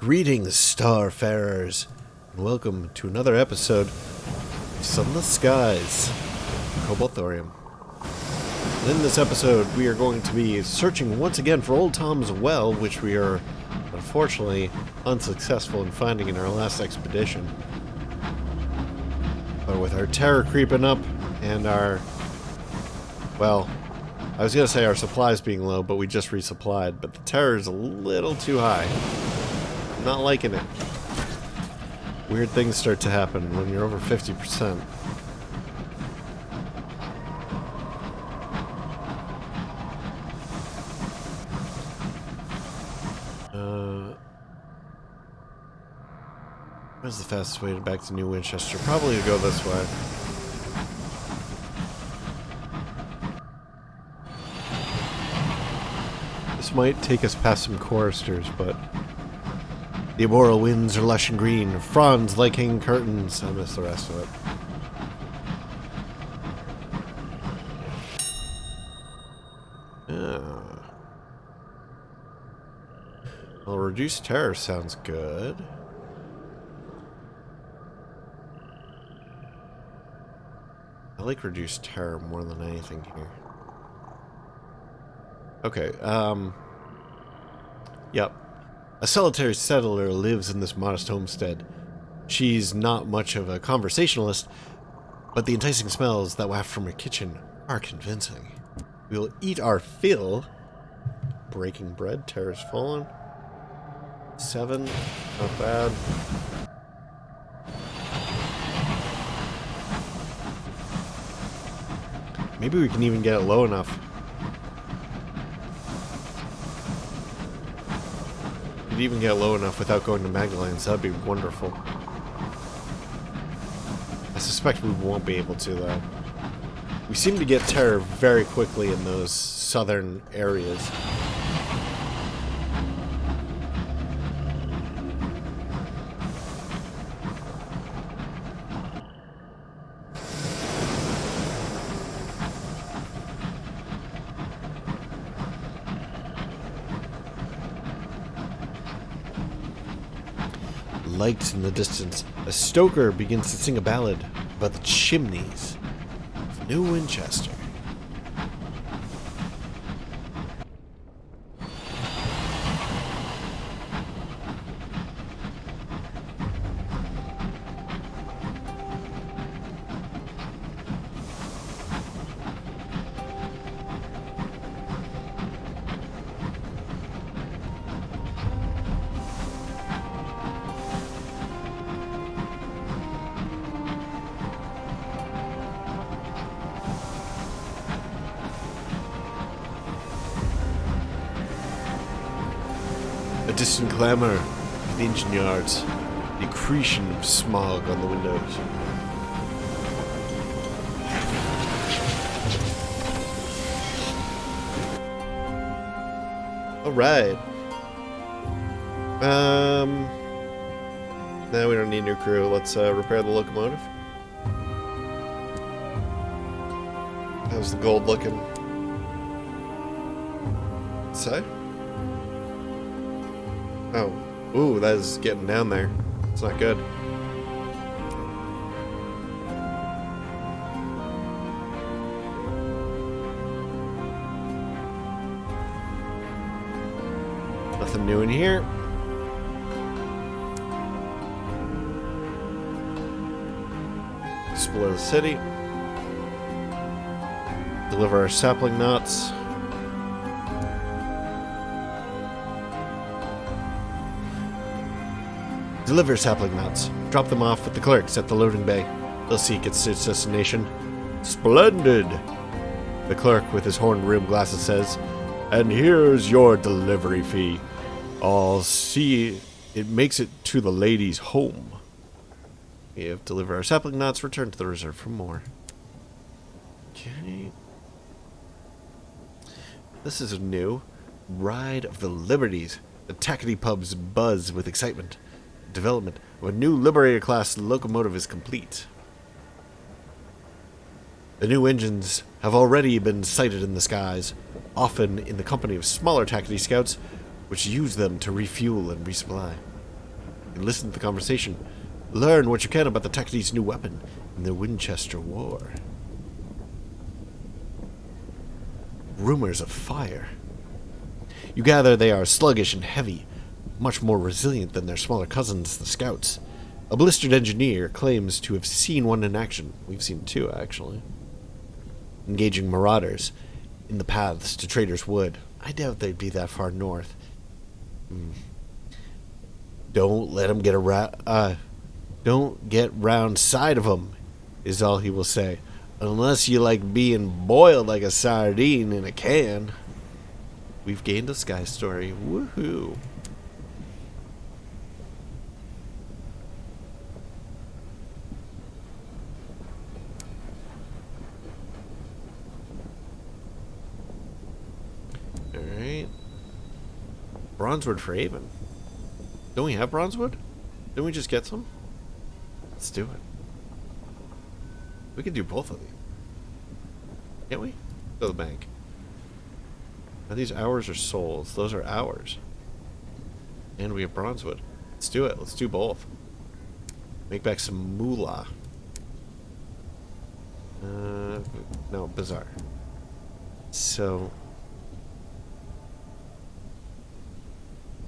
Greetings, starfarers, and welcome to another episode of Sunless Skies, Cobalt, Thorium. And in this episode, we are going to be searching once again for Old Tom's Well, which we are, unfortunately, unsuccessful in finding in our last expedition. But with our terror creeping up, and our, well, I was going to say our supplies being low, but we just resupplied, but the terror is a little too high. Not liking it. Weird things start to happen when you're over 50%. Where's the fastest way back to New Winchester? Probably to go this way. This might take us past some choristers, but the immoral winds are lush and green, fronds like hanging curtains. I missed the rest of it. Well, reduced terror sounds good. I like reduced terror more than anything here. Okay, yep. A solitary settler lives in this modest homestead. She's not much of a conversationalist, but the enticing smells that waft from her kitchen are convincing. We'll eat our fill. Breaking bread, terror's fallen. 7, not bad. Maybe we can even get it low enough. Even get low enough without going to Magdalene's. That'd be wonderful. I suspect we won't be able to, though. We seem to get terror very quickly in those southern areas. Lights in the distance, a stoker begins to sing a ballad about the chimneys of New Winchester. A distant clamor of the engine yards, the accretion of smog on the windows. Alright. Now we don't need a new crew. Let's repair the locomotive. How's the gold looking? Say? Oh. Ooh, that is getting down there. It's not good. Nothing new in here. Explore the city. Deliver our sapling knots. Deliver sapling knots. Drop them off with the clerks at the loading bay. They'll see it gets to its destination. Splendid! The clerk with his horn-rimmed glasses says, and here's your delivery fee. I'll see it makes it to the lady's home. We have delivered our sapling knots. Return to the reserve for more. Okay. This is new. Ride of the Liberties. The tackety pubs buzz with excitement. Development of a new Liberator-class locomotive is complete. The new engines have already been sighted in the skies, often in the company of smaller tackety scouts, which use them to refuel and resupply. and listen to the conversation. Learn what you can about the Techni's new weapon in the Winchester War. Rumors of fire. You gather they are sluggish and heavy, much more resilient than their smaller cousins, the Scouts. A blistered engineer claims to have seen one in action. We've seen two, actually. Engaging marauders in the paths to Trader's Wood. I doubt they'd be that far north. Don't let them get don't get round side of them, is all he will say. Unless you like being boiled like a sardine in a can. We've gained a sky story. Woohoo. Alright. Bronzewood for Avon. Don't we have bronzewood? Didn't we just get some? Let's do it. We can do both of these. Can't we? Go to the bank. Now these hours are souls. Those are hours. And we have bronzewood. Let's do it. Let's do both. Make back some moolah. No, bizarre. So...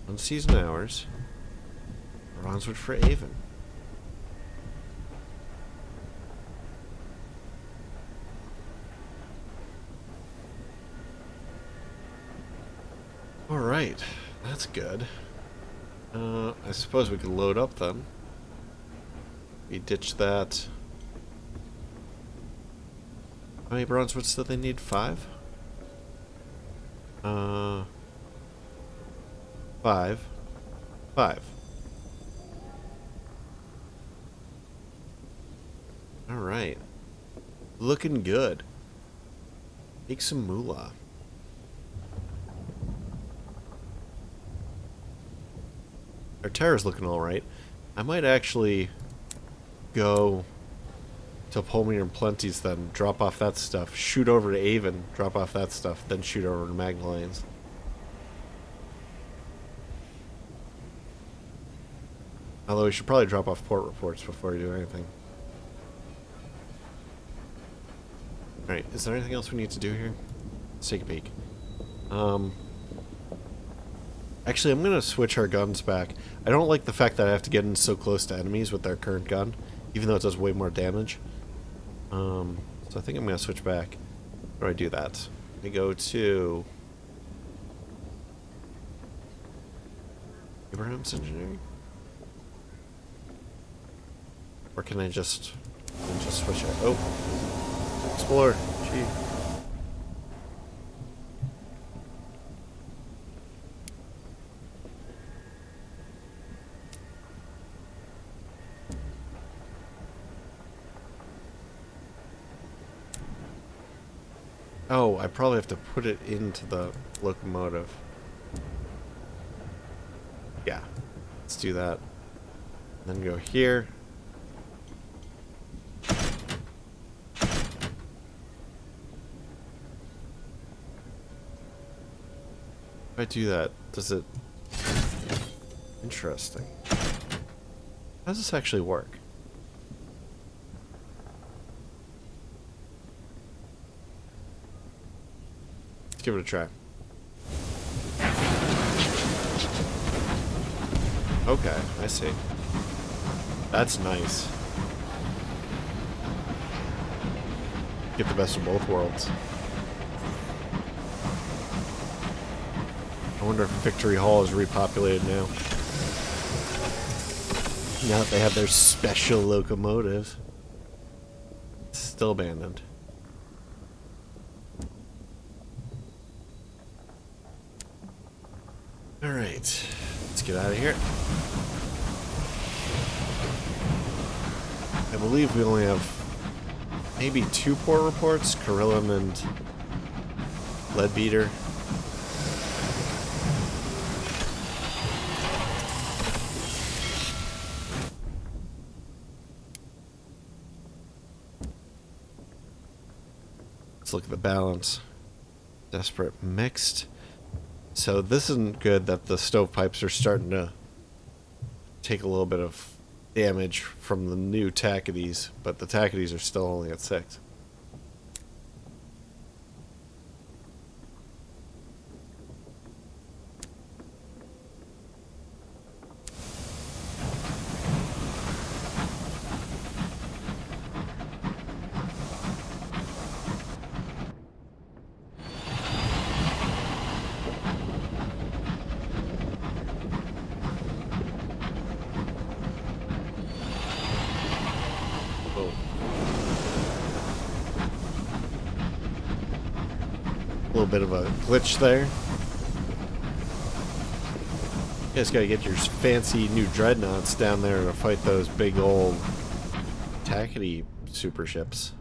Unseason hours. Bronzewood for Avon. Alright, that's good. I suppose we could load up then. We ditch that. How many bronzewoods do they need? 5? 5. 5. Alright. Looking good. Make some moolah. Our terror's looking alright. I might actually go to Palmier and Plenty's then, drop off that stuff, shoot over to Avon, drop off that stuff, then shoot over to Magnoline's. Although we should probably drop off port reports before we do anything. Alright, is there anything else we need to do here? Let's take a peek. Actually, I'm going to switch our guns back. I don't like the fact that I have to get in so close to enemies with our current gun, even though it does way more damage. So I think I'm going to switch back. How do I do that? I go to... Abraham's Engineering? Or can I just switch it? Oh! Explore! Gee. Oh, I probably have to put it into the locomotive. Yeah. Let's do that. Then go here. If I do that, does it... Interesting. How does this actually work? Let's give it a try. Okay, I see. That's nice. Get the best of both worlds. I wonder if Victory Hall is repopulated now. Now that they have their special locomotive. It's still abandoned. Alright, let's get out of here. I believe we only have maybe 2 port reports, Carillon and Leadbeater. Let's look at the balance. Desperate mixed. So this isn't good that the stovepipes are starting to take a little bit of damage from the new Tackities, but the Tackities are still only at 6. A little bit of a glitch there. You guys gotta get your fancy new dreadnoughts down there to fight those big old Tackety super ships.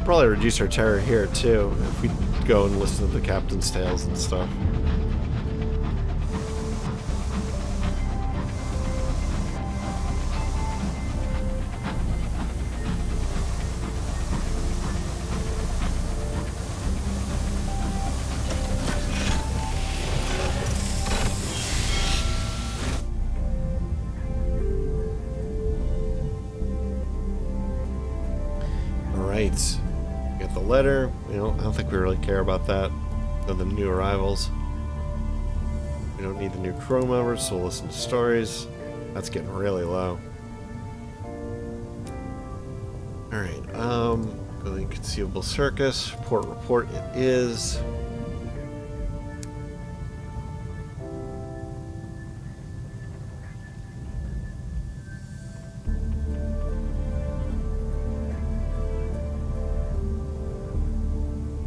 Probably reduce our terror here too if we go and listen to the captain's tales and stuff. All right. Get the letter. I don't think we really care about that. Of the new arrivals. We don't need the new crew members, so we'll listen to stories. That's getting really low. Alright, go to the Inconceivable Circus. Report it is.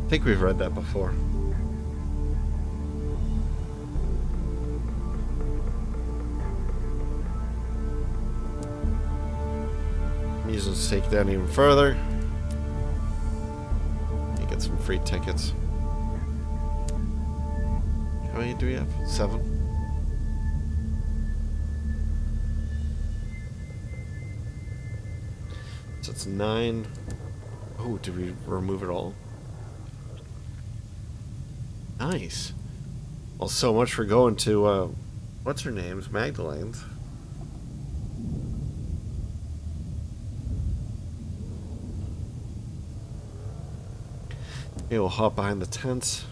I think we've read that before. Use this to take it down even further. You get some free tickets. How many do we have? 7? So it's 9. Oh, did we remove it all? Nice. Well, so much for going to, what's her name's? Magdalene's. Okay, we'll hop behind the tents.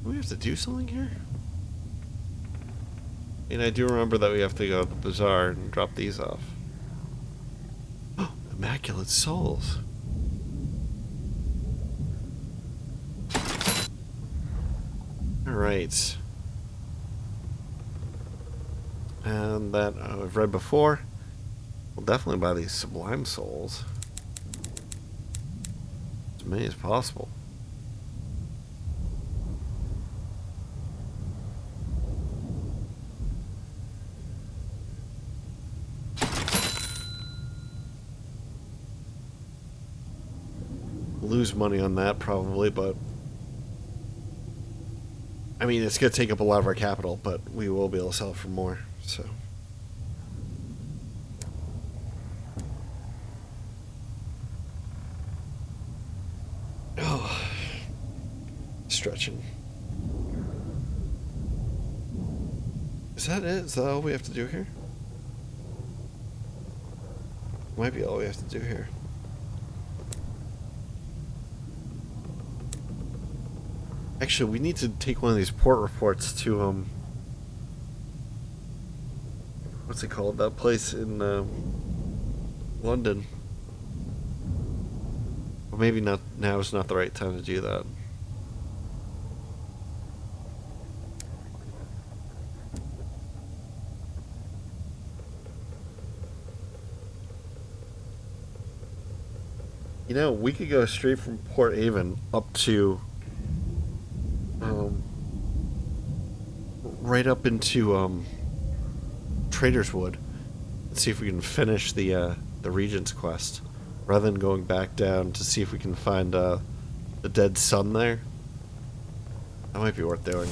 Do we have to do something here? I mean, I do remember that we have to go to the bazaar and drop these off. Immaculate Souls. Alright. And that I've read before. We'll definitely buy these Sublime Souls. As many as possible. Lose money on that probably, but I mean, it's going to take up a lot of our capital, but we will be able to sell it for more, so. stretching. Is that it? Is that all we have to do here? Might be all we have to do here. Actually, we need to take one of these port reports to, what's it called? That place in, London. Or maybe not, now is not the right time to do that. You know, we could go straight from Port Avon up to, right up into, Trader's Wood, and see if we can finish the Regent's quest, rather than going back down to see if we can find, the dead sun there. That might be worth doing.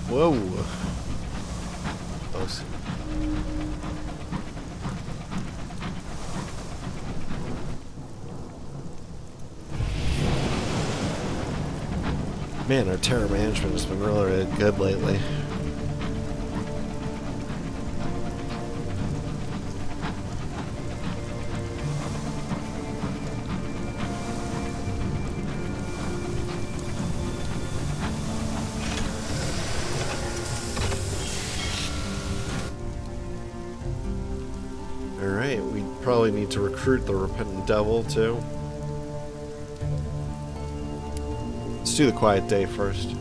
Whoa. Close. Man, our terror management has been really good lately. Alright, we probably need to recruit the Repentant Devil too. Let's do the Quiet Day first.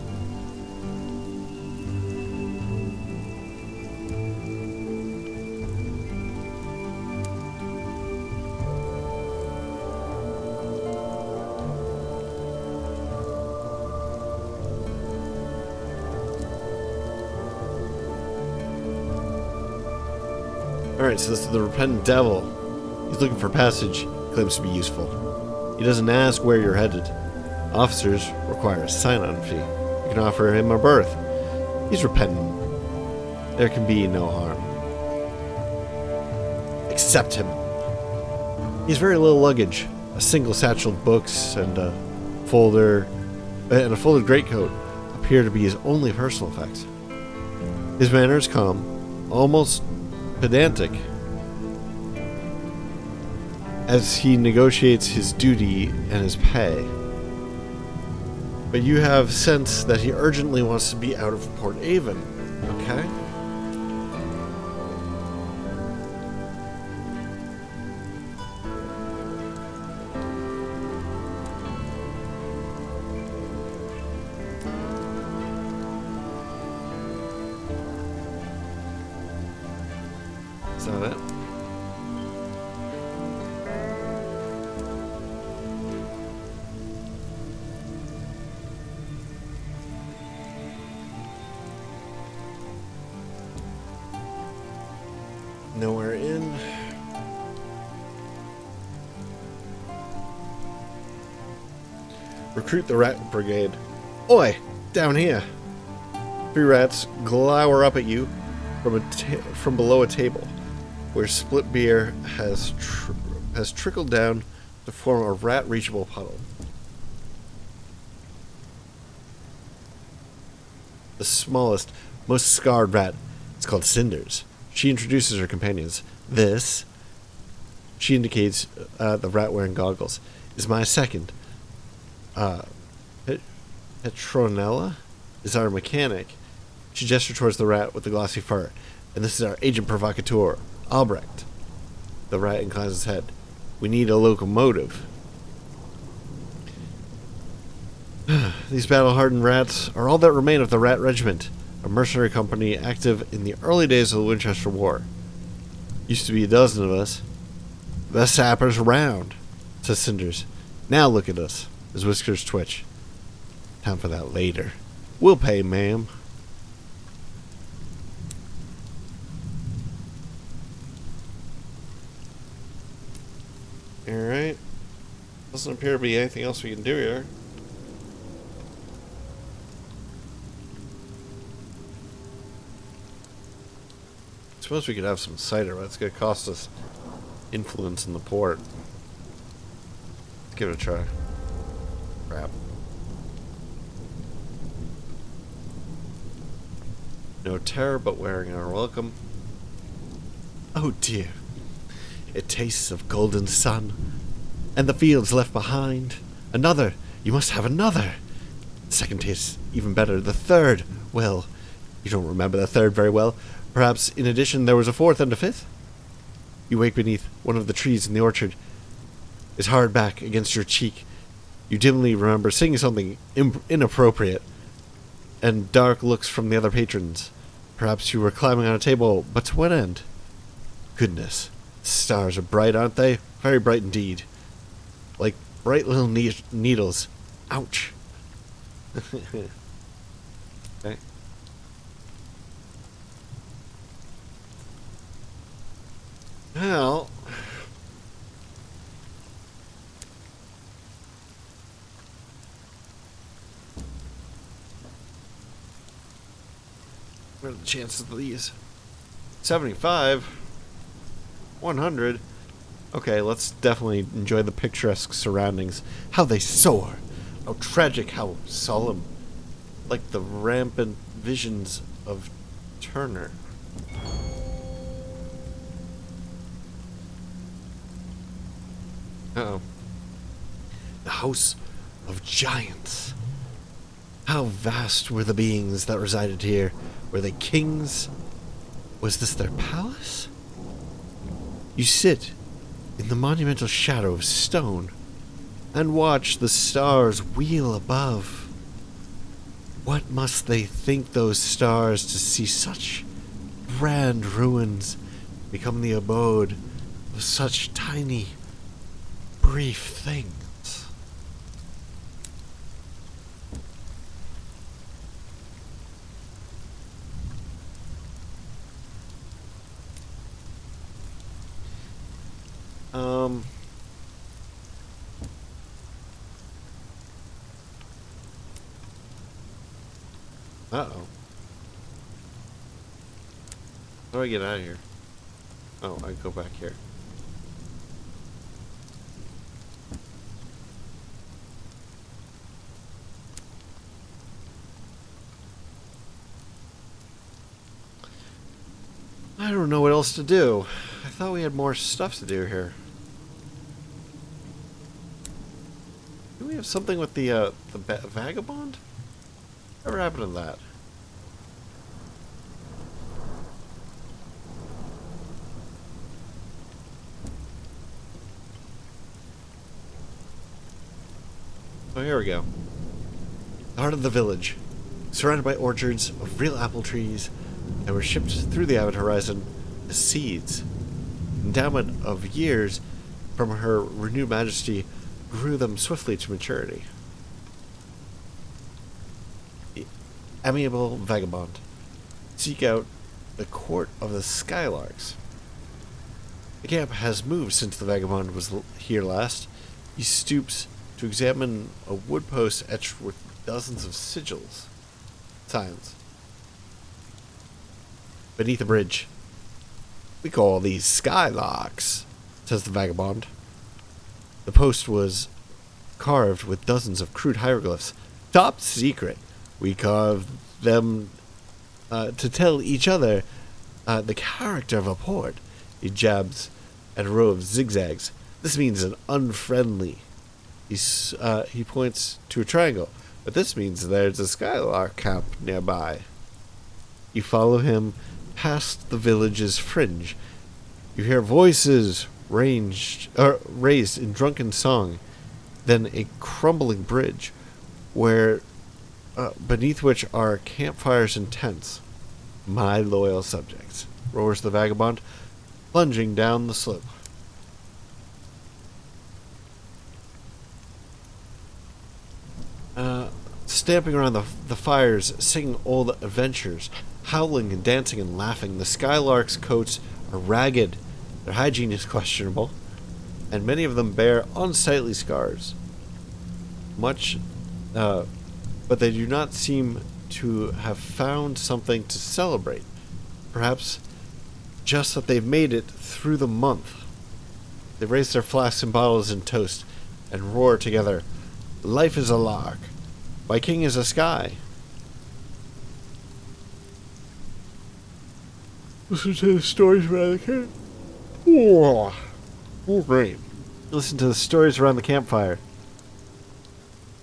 Alright, so this is the Repentant Devil. He's looking for passage. He claims to be useful. He doesn't ask where you're headed. Officers require a sign-on fee. You can offer him a berth. He's repentant. There can be no harm. Accept him. He has very little luggage. A single satchel of books and a folded greatcoat appear to be his only personal effects. His manner is calm, almost pedantic, as he negotiates his duty and his pay. But you have sense that he urgently wants to be out of Port Avon, okay? Is that it? Nowhere in. Recruit the Rat Brigade. Oi! Down here! Three rats glower up at you from below a table, where split beer has trickled down to form a rat-reachable puddle. The smallest, most scarred rat is called Cinders. She introduces her companions. This, she indicates the rat wearing goggles, is my second. Petronella is our mechanic. She gestures towards the rat with the glossy fur. And this is our agent provocateur, Albrecht. The rat inclines his head. We need a locomotive. These battle-hardened rats are all that remain of the Rat Regiment, a mercenary company active in the early days of the Winchester War. Used to be a dozen of us. Best sappers around, says Cinders. Now look at us. His whiskers twitch. Time for that later. We'll pay, ma'am. Alright. Doesn't appear to be anything else we can do here. I suppose we could have some cider, but it's going to cost us influence in the port. Let's give it a try. Crap. No terror, but wearing our welcome. Oh dear. It tastes of golden sun, and the fields left behind. Another. You must have another. The second tastes even better. The third. Well, you don't remember the third very well. Perhaps, in addition, there was a fourth and a fifth? You wake beneath one of the trees in the orchard. His hard back against your cheek. You dimly remember saying something inappropriate, and dark looks from the other patrons. Perhaps you were climbing on a table, but to what end? Goodness, the stars are bright, aren't they? Very bright indeed. Like bright little needles. Ouch. Okay. Well, what are the chances of these? 75? 100? Okay, let's definitely enjoy the picturesque surroundings. How they soar! How tragic, how solemn. Like the rampant visions of Turner. Uh-oh. The house of giants. How vast were the beings that resided here? Were they kings? Was this their palace? You sit in the monumental shadow of stone and watch the stars wheel above. What must they think, those stars, to see such grand ruins become the abode of such tiny, brief things? Uh-oh. How do I get out of here? Oh, I go back here. I don't know what else to do. I thought we had more stuff to do here. Do we have something with the Vagabond? Whatever happened to that? Oh, here we go. The heart of the village, surrounded by orchards of real apple trees that were shipped through the avid horizon as seeds. Endowment of years from her renewed majesty grew them swiftly to maturity. The amiable Vagabond. Seek out the court of the Skylarks. The camp has moved since the Vagabond was here last. He stoops to examine a wood post etched with dozens of sigils. Signs. beneath the bridge. We call these skylocks, says the Vagabond. The post was carved with dozens of crude hieroglyphs. Top secret. We carved them to tell each other the character of a port. He jabs at a row of zigzags. This means an unfriendly. He points to a triangle, but this means there's a skylark camp nearby. You follow him past the village's fringe. You hear voices raised in drunken song, then a crumbling bridge, beneath which are campfires and tents. My loyal subjects, roars the Vagabond, plunging down the slope. Stamping around the fires, singing old adventures, howling and dancing and laughing. The skylarks' coats are ragged, their hygiene is questionable, and many of them bear unsightly scars. But they do not seem to have found something to celebrate. Perhaps just that they've made it through the month. They raise their flasks and bottles in toast and roar together. Life is a lark. My king is a sky. Listen to the stories around the camp. Oh, great. Listen to the stories around the campfire.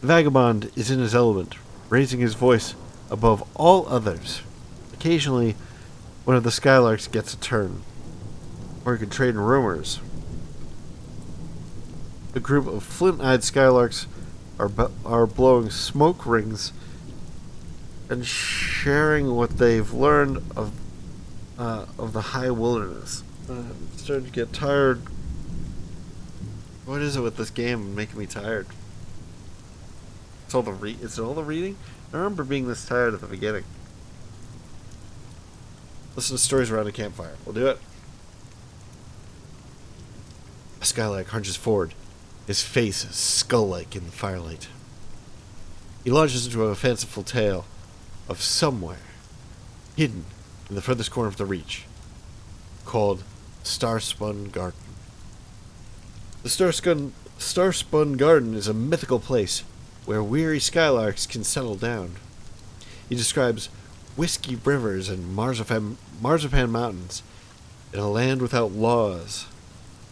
The Vagabond is in his element, raising his voice above all others. Occasionally, one of the skylarks gets a turn, or he can trade in rumors. A group of flint-eyed skylarks are blowing smoke rings and sharing what they've learned of the high wilderness. I'm starting to get tired. What is it with this game making me tired? Is it all the reading? I remember being this tired at the beginning. Listen to stories around a campfire. We'll do it. A skylark hunches forward, his face skull-like in the firelight. He launches into a fanciful tale of somewhere, hidden in the furthest corner of the reach, called Starspun Garden. The Starspun Garden is a mythical place where weary skylarks can settle down. He describes whiskey rivers and marzipan mountains in a land without laws.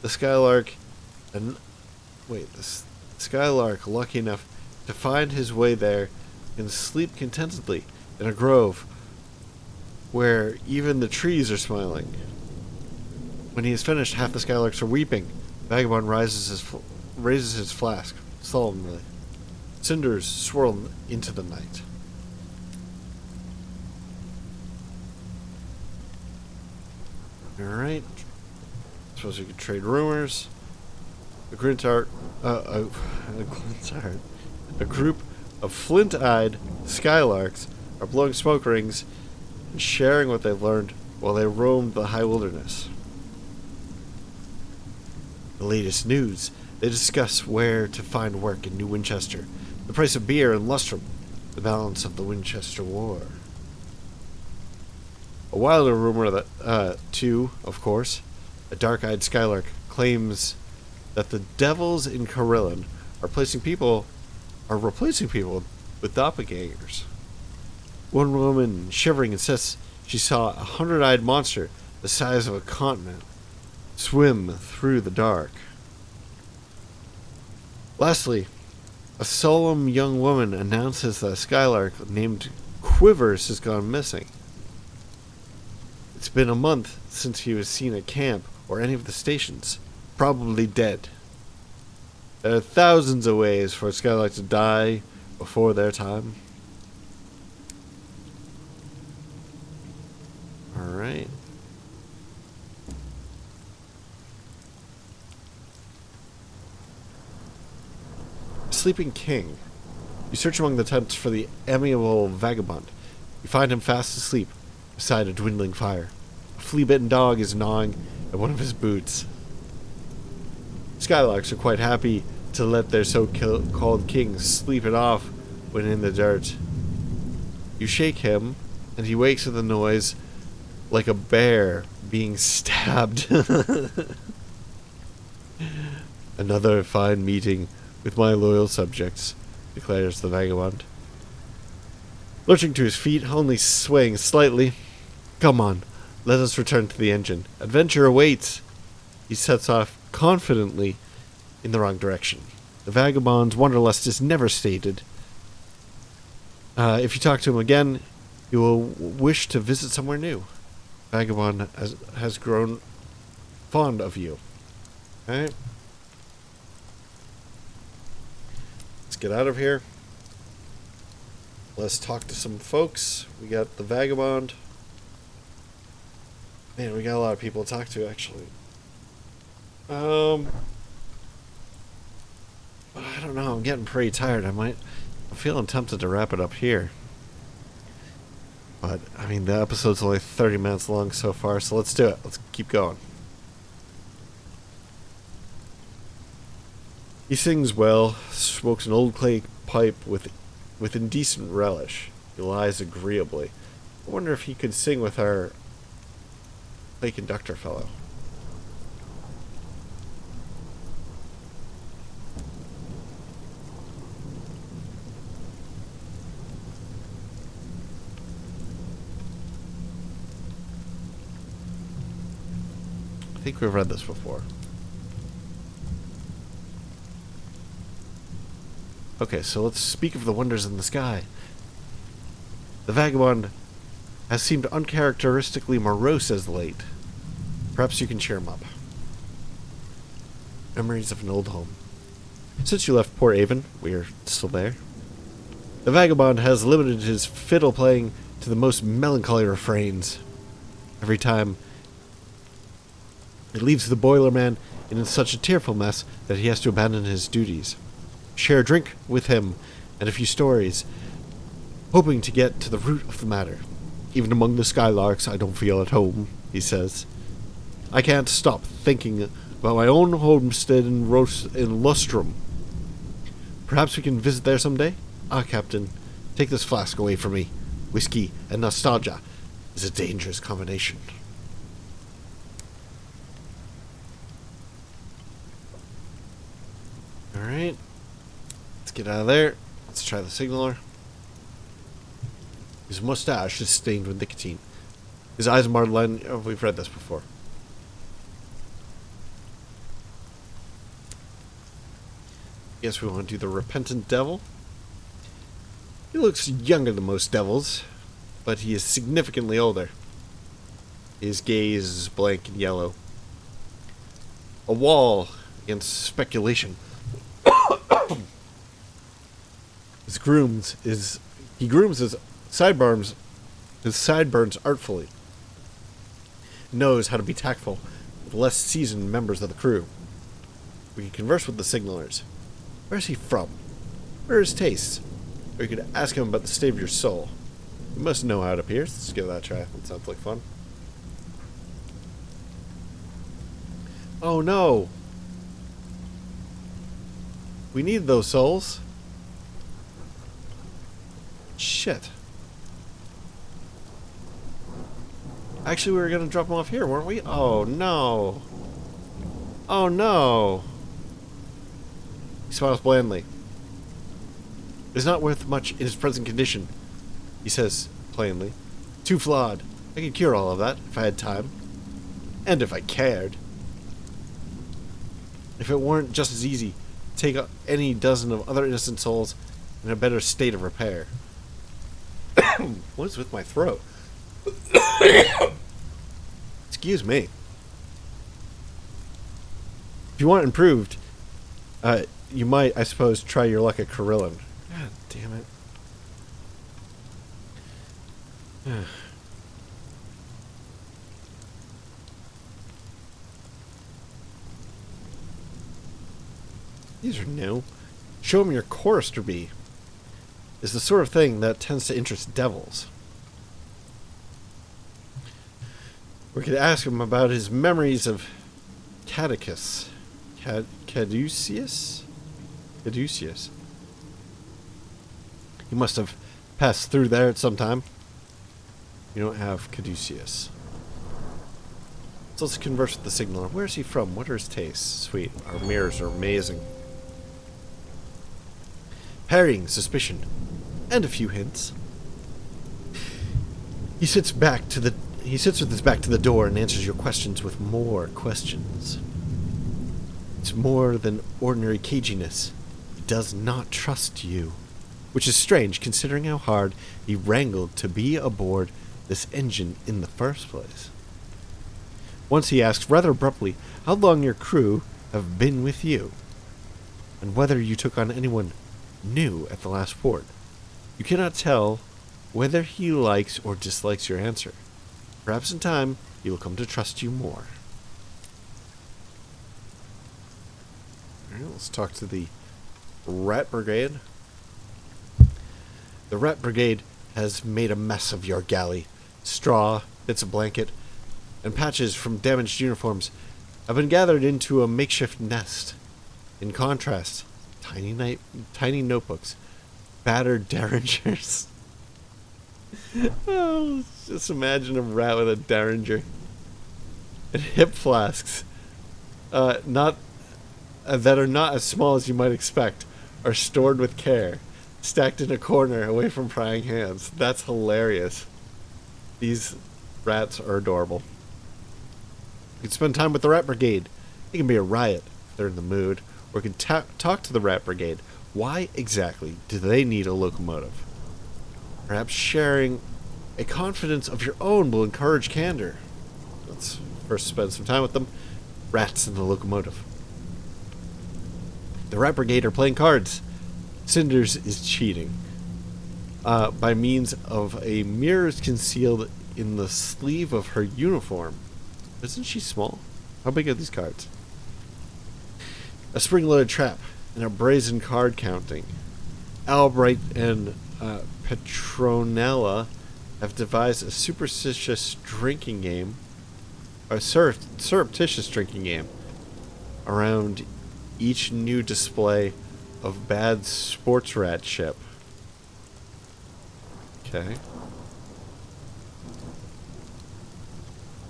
The skylark, lucky enough to find his way there, can sleep contentedly in a grove where even the trees are smiling. When he is finished, half the skylarks are weeping. Vagabond raises his flask solemnly. Cinders swirl into the night. Alright. Suppose we could trade rumors. A group of flint-eyed skylarks are blowing smoke rings and sharing what they've learned while they roamed the high wilderness. The latest news. They discuss where to find work in New Winchester, the price of beer in Lustrum, the balance of the Winchester War. A wilder rumor that, too, of course, a dark-eyed skylark claims that the devils in Carillon are replacing people with doppelgangers. One woman, shivering, insists she saw a 100-eyed monster the size of a continent swim through the dark. Lastly, a solemn young woman announces that a skylark named Quivers has gone missing. It's been a month since he was seen at camp or any of the stations, probably dead. There are thousands of ways for a skylark to die before their time. Alright. Sleeping King. You search among the tents for the amiable Vagabond. You find him fast asleep beside a dwindling fire. A flea-bitten dog is gnawing at one of his boots. Skylarks are quite happy to let their so-called king sleep it off when in the dirt. You shake him, and he wakes with a noise like a bear being stabbed. Another fine meeting with my loyal subjects, declares the Vagabond. Lurching to his feet, only swaying slightly. Come on, let us return to the engine. Adventure awaits. He sets off confidently in the wrong direction. The Vagabond's wanderlust is never stated. If you talk to him again, he will wish to visit somewhere new. Vagabond has grown fond of you. Alright. Let's get out of here. Let's talk to some folks. We got the Vagabond. Man, we got a lot of people to talk to, actually. I don't know. I'm getting pretty tired. I'm feeling tempted to wrap it up here. But, I mean, the episode's only 30 minutes long so far, so let's do it. Let's keep going. He sings well, smokes an old clay pipe with indecent relish. He lies agreeably. I wonder if he could sing with our clay conductor fellow. I think we've read this before. Okay, so let's speak of the wonders in the sky. The Vagabond has seemed uncharacteristically morose as late. Perhaps you can cheer him up. Memories of an old home. Since you left Port Avon, we are still there. The Vagabond has limited his fiddle playing to the most melancholy refrains. Every time it leaves the boilerman in such a tearful mess that he has to abandon his duties. Share a drink with him and a few stories, hoping to get to the root of the matter. Even among the skylarks, I don't feel at home, he says. I can't stop thinking about my own homestead in Lustrum. Perhaps we can visit there someday? Ah, Captain, take this flask away from me. Whiskey and nostalgia is a dangerous combination. Alright. Let's get out of there. Let's try the signaler. His mustache is stained with nicotine. His eyes are marred. Oh, we've read this before. Guess we want to do the repentant devil. He looks younger than most devils, but he is significantly older. His gaze is blank and yellow. A wall against speculation. He grooms his sideburns artfully. Knows how to be tactful with less seasoned members of the crew. We can converse with the signalers. Where is he from? Where are his tastes? Or you could ask him about the state of your soul. You must know how it appears. Let's give that a try. That sounds like fun. Oh no! We need those souls. Shit. Actually, we were going to drop them off here, weren't we? Oh, no. Oh, no. He smiles blandly. It's not worth much in his present condition, he says plainly. Too flawed. I could cure all of that if I had time. And if I cared. If it weren't just as easy, take any dozen of other innocent souls in a better state of repair. What is with my throat? Excuse me. If you want improved, you might, I suppose, try your luck at Carillon. God damn it. These are new. Show him your chorister bee. Is the sort of thing that tends to interest devils. We could ask him about his memories of Caduceus. Caduceus? Caduceus. He must have passed through there at some time. You don't have Caduceus. So let's converse with the signaler. Where is he from? What are his tastes? Sweet. Our mirrors are amazing. Parrying suspicion. And a few hints. He sits with his back to the door and answers your questions with more questions. It's more than ordinary caginess. He does not trust you. Which is strange, considering how hard he wrangled to be aboard this engine in the first place. Once he asks rather abruptly how long your crew have been with you, and whether you took on anyone new at the last port. You cannot tell whether he likes or dislikes your answer. Perhaps in time, he will come to trust you more. Alright, let's talk to the Rat Brigade. The Rat Brigade has made a mess of your galley. Straw, bits of blanket, and patches from damaged uniforms have been gathered into a makeshift nest. In contrast, tiny notebooks, battered derringers. Oh, just imagine a rat with a derringer. And hip flasks, that are not as small as you might expect, are stored with care, stacked in a corner away from prying hands. That's hilarious. These rats are adorable. You can spend time with the Rat Brigade. It can be a riot if they're in the mood, or you can talk to the Rat Brigade. Why exactly do they need a locomotive? Perhaps sharing a confidence of your own will encourage candor. Let's first spend some time with them. Rats in the locomotive. The Rat Brigade are playing cards. Cinders is cheating. By means of a mirrors concealed in the sleeve of her uniform. Isn't she small? How big are these cards? A spring-loaded trap and a brazen card counting. Albright and Petronella have devised a superstitious drinking game, a surreptitious drinking game, around each new display of bad sports rat ship. Okay.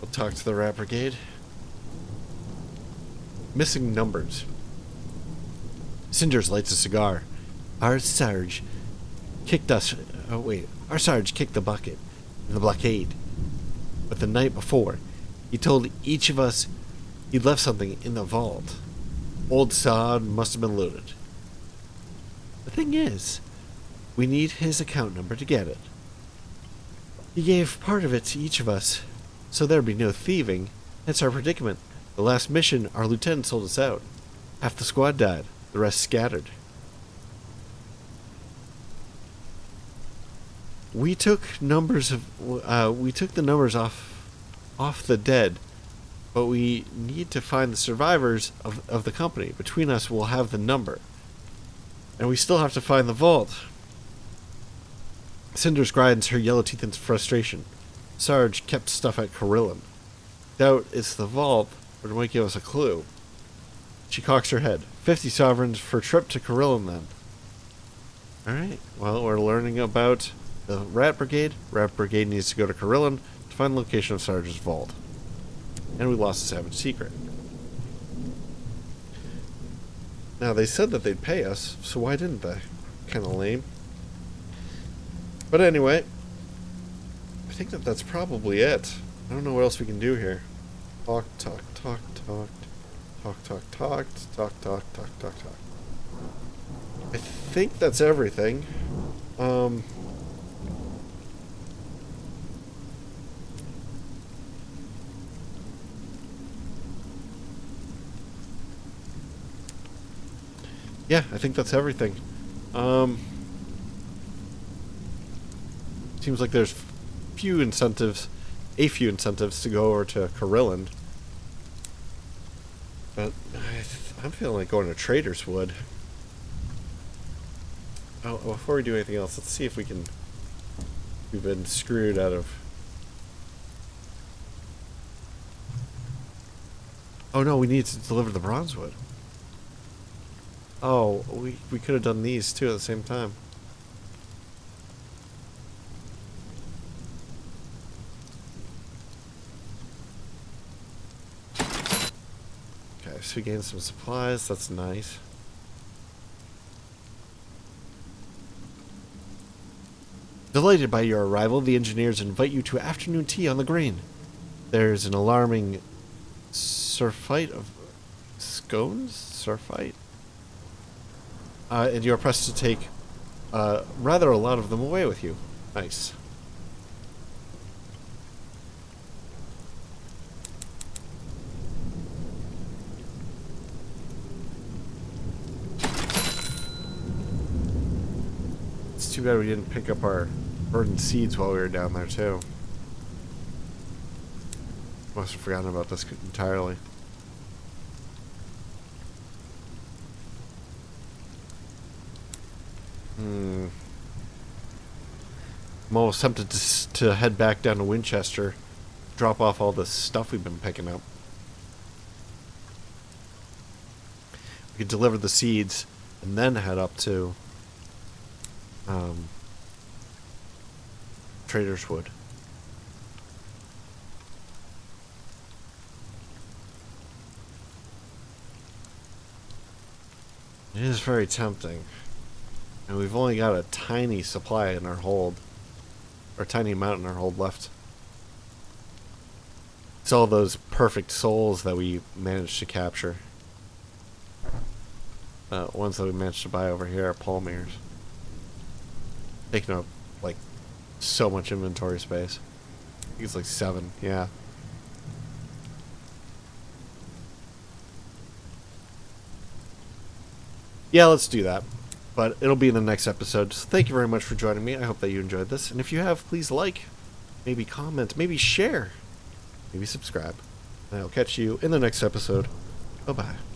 We'll talk to the Rat Brigade. Missing numbers. Cinders lights a cigar. Our Sarge kicked the bucket in the blockade. But the night before, he told each of us he'd left something in the vault. Old sod must have been loaded. The thing is, we need his account number to get it. He gave part of it to each of us, so there'd be no thieving. That's our predicament. The last mission, our lieutenant sold us out. Half the squad died, the rest scattered. We took the numbers off the dead, but we need to find the survivors of the company. Between us, we'll have the number. And we still have to find the vault. Cinders grinds her yellow teeth in frustration. Sarge kept stuff at Carillon. Doubt it's the vault, but it might give us a clue. She cocks her head. 50 sovereigns for a trip to Carillon, then. Alright, well, we're learning about the Rat Brigade. Rat Brigade needs to go to Carillon to find the location of Sarge's vault. And we lost a savage secret. Now, they said that they'd pay us, so why didn't they? Kind of lame. But anyway, I think that's probably it. I don't know what else we can do here. Talk. I think that's everything. Yeah, I think that's everything. Seems like there's a few incentives to go over to Carillon. But I'm feeling like going to Trader's Wood. Oh, before we do anything else, let's see if we've been screwed out of... Oh no, we need to deliver the Bronzewood. Oh, we could have done these too at the same time. we gained some supplies. That's nice. Delighted by your arrival, the engineers invite you to afternoon tea on the green. There's an alarming surfeit of scones? Surfeit? And you're pressed to take rather a lot of them away with you. Nice. It's too bad we didn't pick up our verdant seeds while we were down there, too. Must have forgotten about this entirely. I'm almost tempted to head back down to Winchester, drop off all the stuff we've been picking up. We could deliver the seeds and then head up to Trader's Wood. It is very tempting. And we've only got a tiny supply in our hold. Or a tiny amount in our hold left. It's all those perfect souls that we managed to capture. Ones that we managed to buy over here are palmiers. Taking up, like, so much inventory space. I think it's like 7, yeah. Yeah, let's do that. But it'll be in the next episode. So thank you very much for joining me. I hope that you enjoyed this. And if you have, please like, maybe comment, maybe share, maybe subscribe. And I'll catch you in the next episode. Bye-bye.